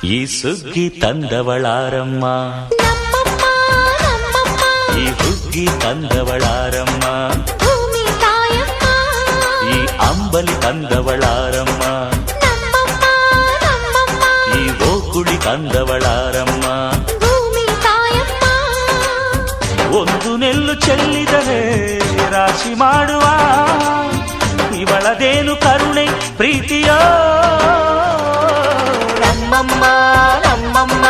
ಈ ಸುಗ್ಗಿ ತಂದವಳಾರಮ್ಮ, ಈ ಹುಗ್ಗಿ ತಂದವಳಾರಮ್ಮ, ಈ ಅಂಬಲಿ ತಂದವಳಾರಮ್ಮ, ಈ ಓಕುಳಿ ತಂದವಳಾರಮ್ಮ. ಒಂದು ನೆಲ್ಲು ಚೆಲ್ಲಿದರೆ ರಾಶಿ ಮಾಡುವ ಇವಳದೇನು ಕರುಣೆ ಪ್ರೀತಿಯೋ ನಮ್ಮಮ್ಮ ನಮ್ಮಮ್ಮ.